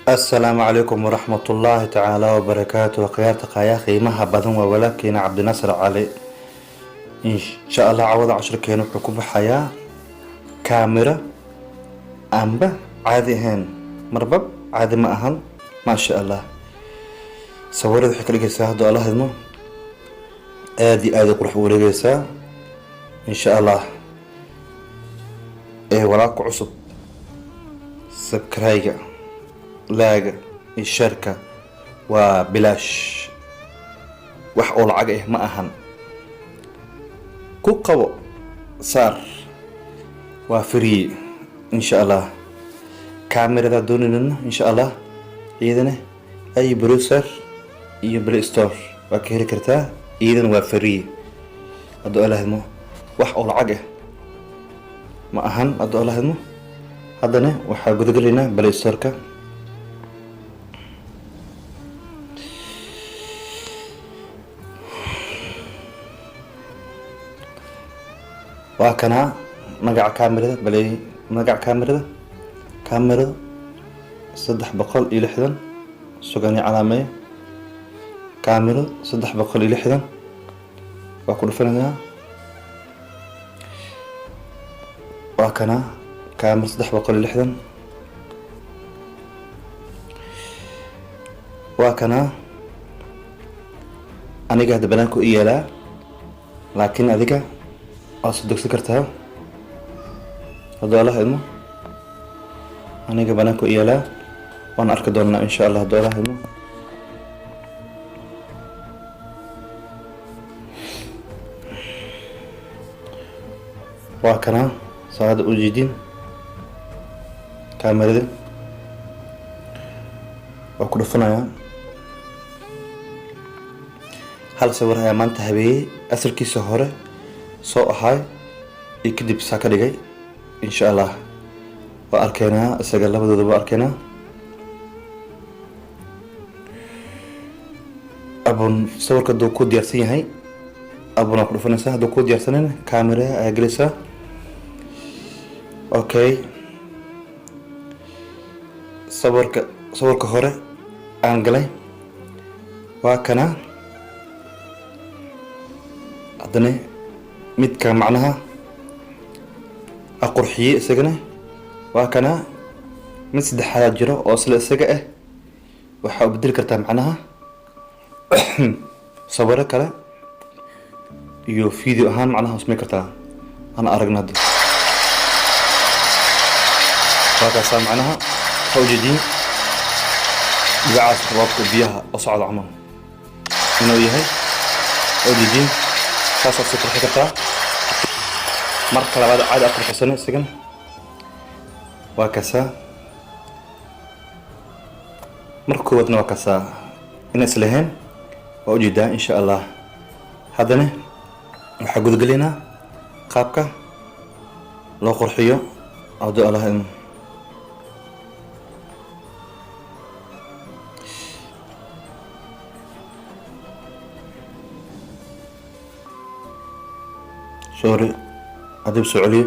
السلام عليكم ورحمة الله تعالى وبركاته وقيادة قايا قيمها بدن ولكن عبد الناصر علي إن شاء الله عوض 10 كيلو حكومة حياة كاميرا أنبا عادي هين مربب عادي ما أهن ما شاء الله صورت حكي لك ساعة الله هذمو آدي قرح ولقيسا إن شاء الله إيه وراك عصب سبكرايجا لاقة الشركة وبلاش wax oo lacag ah ma ahan ku qabo saar waa free insha Allah kaamirada doonayna insha Allah iyadana ay browser iyo play store waa ka heli kartaa iyadana waa free hadoo ilaahmo wax oo lacag ah ma ahan hadoo ilaahmo hadana waxa gudagaleynaa play store-ka وكنا مقع كاميرا بلي مقع كاميرا صدح بقل إلى حدا سجاني علامية كاميرا صدح بقل إلى حدا وكل فنها وكنا كاميرا صدح بقل إلى حدا وكنا أنا قاعد بناكو إيالا لكن أذيك أصدق سكرتها هذا الله علمه أنا جبناكو إيالا وأنا أركضنا إن شاء الله هذا الله علمه وكنا صعد أوجدين كاميرا وكل فنايا هل صورها ما انتهى أسر كي سهرة soo ahay kadib saa ka dhigay insha Allah waa arkeena isaga labadooda waa arkeena abun sawirka doo ku diyaarsan yahay abuna ku dhufanaysa doo ku diyaarsanayna camera ayaa gelaysa okay sawirka hore aan galay waa kana hadana midka macnaha aqurxiye isagana waa kana mid saddexaad jiro oo isla isaga ah waxa uu bedeli kartaa macnaha sawir kale iyo video ahaan macnaha usmay kartaa ana aragnaa waa ka saa macnaha hawjidin biyaas roobka biyaha oo socda camal inuu yahay hawjidin saas oo soo kartaa marka labaad caad afar xusana isagana waa kasa marka wadna waa kasa in islahayn waa ujeedaa insha Allah hadana waxa gudgalina qaabka loo qurxiyo awdo Allah in sorry adib suuliye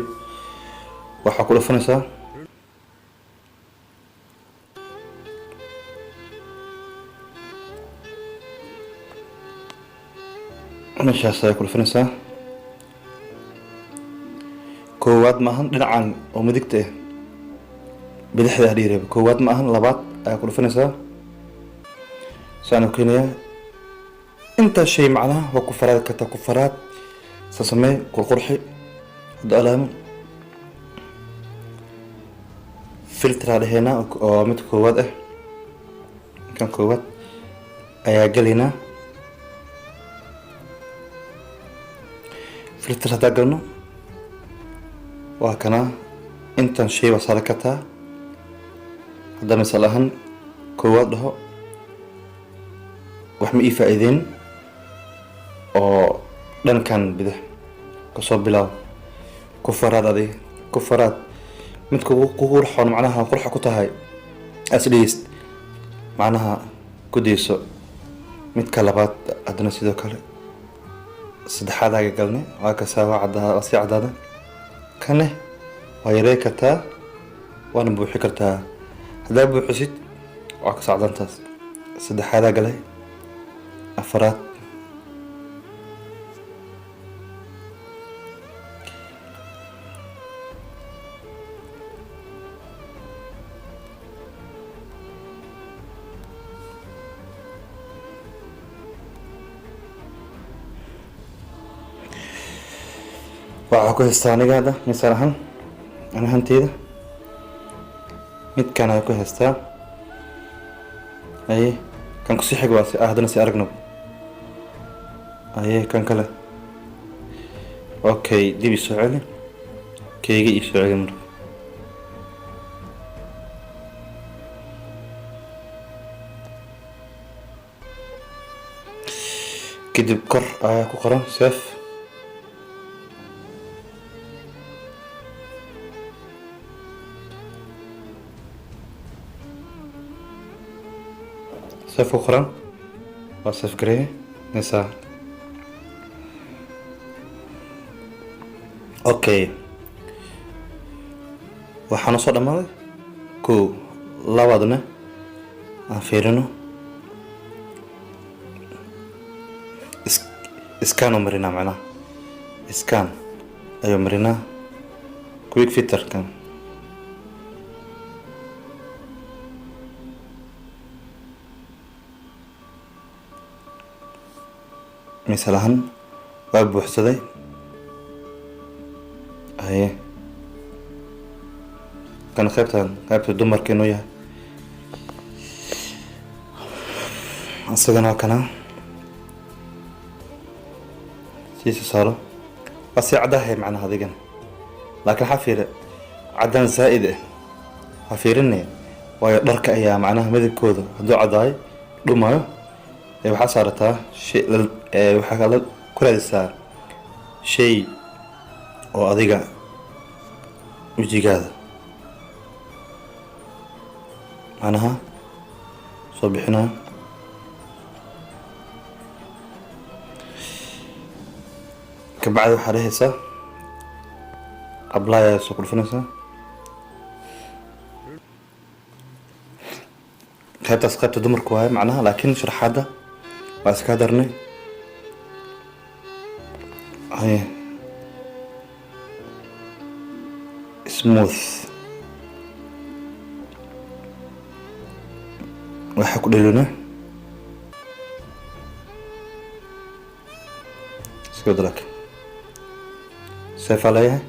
waxa ku dhafanaysaa meeshaas ay ku dhafanaysaa koowaad maahan dhinacan oo midigta ah bidixda dhiiraba koowaad maahan labaad ay ku dhafanaysaa saan keenaya inta shay macnaha waa ku faraad ka ta ku faraad سسمي قرحي دالام فلتر على هنا أو مت كواد كان كواد أياجلنا فلتر هذا قلنا وكنا أنت شيء وصاركتها هذا مثلاً كواد له وحمي فائدين أو دان كان بده كسب بلاو كفرات هذه كفرات متكو قرحون معناها قرحة كتهاي أسليست معناها كديسو متكلبات أدنى سيدو كله صدح هذا قالني وكساوا عدها وصي عدادا كانه ويريكتا وانا بوحكرتها هذا بوحسيت waa ka socdantaas. Saddexaadaa galay. Afaraad. waxaa ku haystaa aniga hadda misaal ahaan ani ahaanteyda midkaan ayaa ku haystaa. aye kan kusii xig waa haddana si aragno. aye kan kale. okay dib isoo celi keyga isoo celi marka. kadib kor ayaa ku qoran save. save ku qoran waa save gareeye nisa. okay waxaana soo dhamaaday kow. labaadna aan fiirino scan oo marinaa macnaha scan ayuu marinaa quick filterkan. misaal ahaan waa buuxsaday. aye kan qaybta dumarka inuu yahay isagana waa kana siisa saaro waa sii caddahay macnaha adigan. laakiin waxaa fiira caddaan zaa'id ah ha fiirinaya waayo dharka ayaa macnaha midabkooda hadduu caddaayo dhumayo. waxaa saarataa shay waxaa kala ku raadisaa shay oo adiga wejigaada macnaha soo bixinaa. kabacdi waxaa dhehaysaa apply ayaa soo kulfinaysaa. qaybtaas qaybta dumarku waaye macnaha laakiin sharaxaadda waa iska darnay. aye smooth waxaa ku dhelina iska dalak seefaa leeyahay.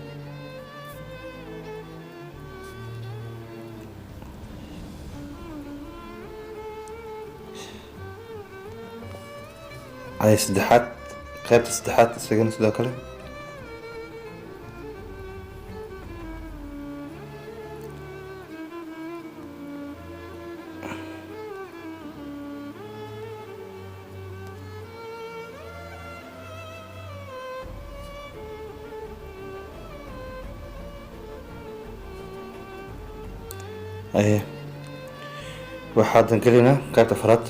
aye saddexaad qaybta saddexaad isagana sidoo kale. aye waxaadan gelinaa qaybta afaraad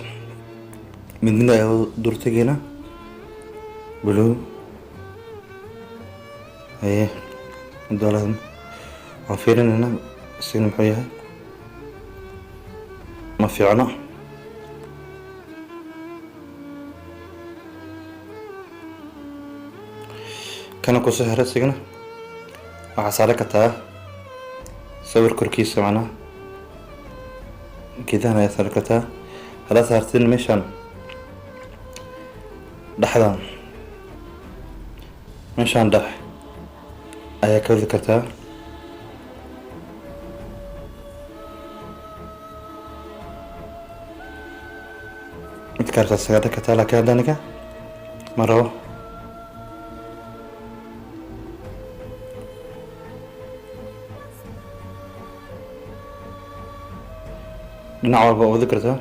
mid ayaa durtageena blue. aye dooladan waan fiirinayna isagana muxuu yahay ma fiicno. kana kusoo hera isagana waxaa saari kartaa sawir korkiisa macnaha geedahan ayaa saari kartaa. haddaad saartin meeshaan dhexdan meeshaan dhex ayaa ka wadi kartaa. mid kaartaa sagaadha kartaa laakiin hadda aniga ma rabo. dhinac walba wadi kartaa.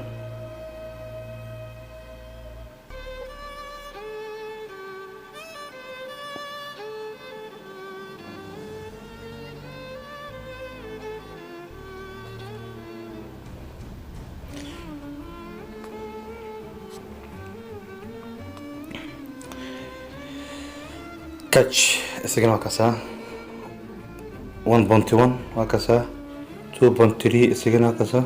catch isagana waa kasaa 1.1 waa kasaa 2.3 isagana waa kasaa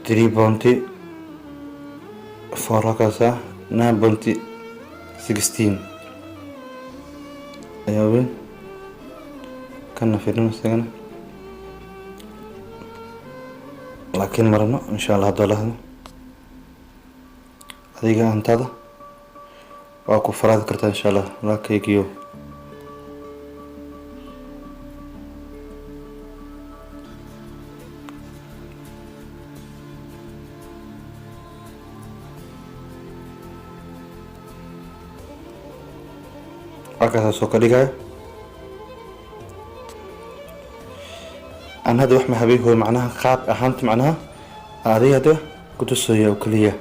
3.4 هكذا 9.16 ayaa weyn kana fiirino isagana laakiin marno insha Allah hadda lahado adiga antada waa ku faraad kartaa insha Allah laakiin أكثر سوق دقيقة أنا هذا واحد محبيه هو معناها خاب أهانت معناها هذه هذا كنت سوية وكلية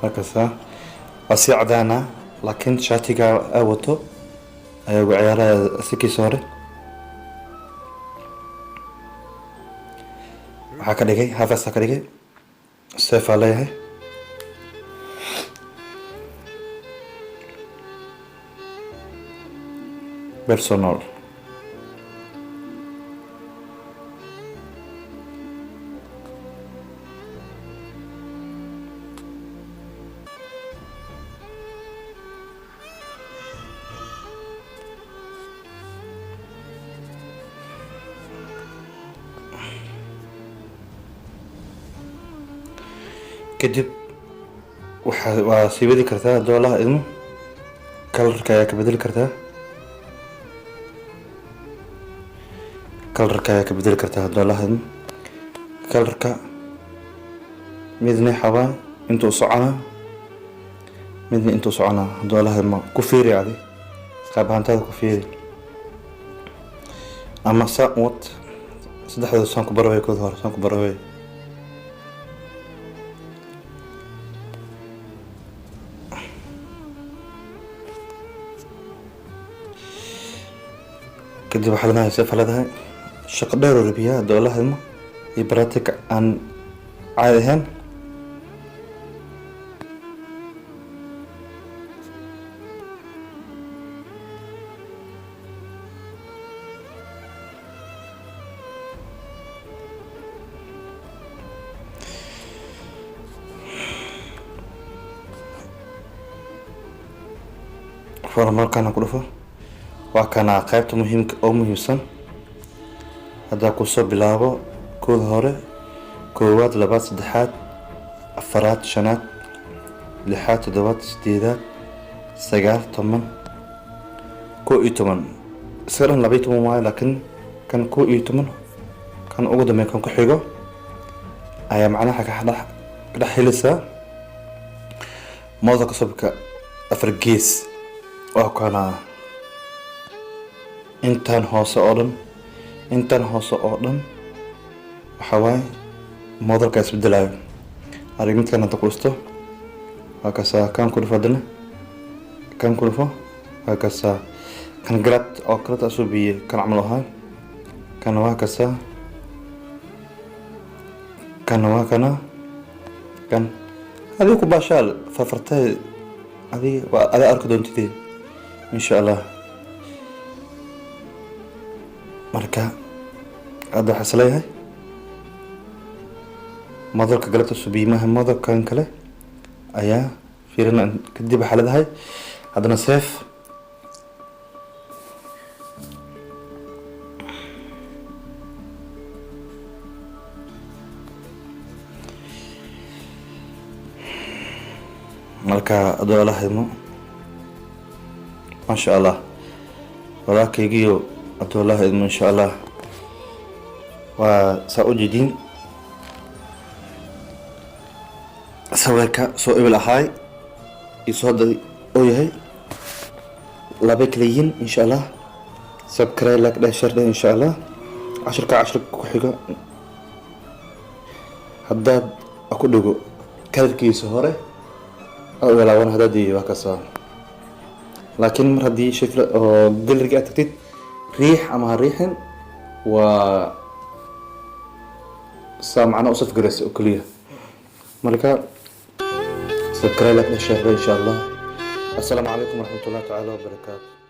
هكذا أصيع دانا لكن شاتيكا أوتو ayagu ciyaaraha sikiisa hore waxaa ka dhigay hafasa ka dhigay seefaa leeyahay personal kadib waa sii wadi kartaa doolaha idmo kalarka ayaa ka bedeli kartaa doolaha idmo kalarka midna xabaa intuu soconaa doolaha idmo ku fiiri adi qaab ahaantaada ku fiiri ama saa wad saddexdooda saan ku baraway kooda hore saan ku baraway kadib waxaa leedahay seef leedahay shaqo dheer oo rabiyaa doolaha idmo iyo baratika aan caadi ahayn markaan ku dhufo waa kana qaybta muhiimka oo muhiimsan hadda ku soo bilaabo kooda hore koowaad labaad saddexaad afaraad shanaad lixaad toddobaad sideedaad sagaal toban 11 isagan 12 maayo laakiin kan 11 kan ugu dambeeya kan ku xigo ayaa macnaha ka dhex helisa mooda kasabka afar gees oo kana intaan hoose oo dhan waxa waaye moodalka isbedelayo aragmidkan hadda ku isto waa kasa kan ku dhufadana kan ku dhufo waa kasa kan galad oo kala taasoo biye kan camal ahaa kan waa kasa kan waa kana kan adigu ku baashaal farfartay adiga waa ada arko doontidee insha Allah marka hadda waxa leeyahay moodalka galabta subiimaha moodalkan kale ayaa fiirina kadib waxa leedahay haddana seef marka adoo la haymo ma sha Allah walaakiyo adoo la haymo insha Allah waa saujidin sawirka soo ibil ahay isoo day oo yahay laba kaliyin insha Allah subscribe like share insha Allah 10 ku xigo haddaad aku dhigo kalkiisa hore oo walaawan hadii waa ka soo laakiin mar hadii shifla oo galeriga tagtid riix ama riixin waa سامعنا وصف جرس أكلية marka subscribe like share insha Allah. Assalamu alaikum warahmatullahi ta'ala wabarakatuh.